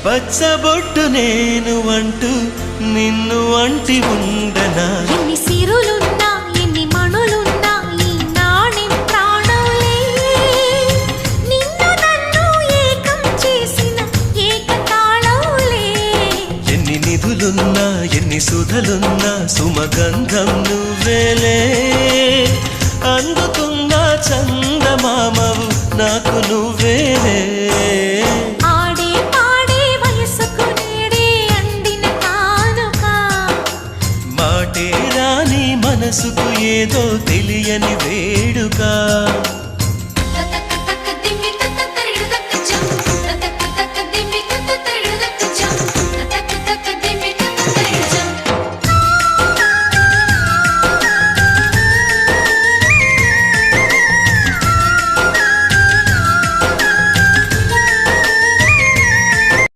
పచ్చబొట్టు నేను అంటూ నిన్ను అంటి ఉండనా ఎన్ని సిరులున్నా ఎన్ని మణులున్నా ఈ నాణెం ప్రాణంలే నిన్ను నన్ను ఏకం చేసిన ఏకతాళంలే ఎన్ని నిధులున్నా ఎన్ని సుధలున్నా సుమగంధం నువ్వేలే అందుతున్న చందమామవు నాకు నువ్వేలే ఆడే పాడే వయసుకు నేడే అందిన కానుక మాటే రాని మనసుకు ఏదో తెలియని వేడుక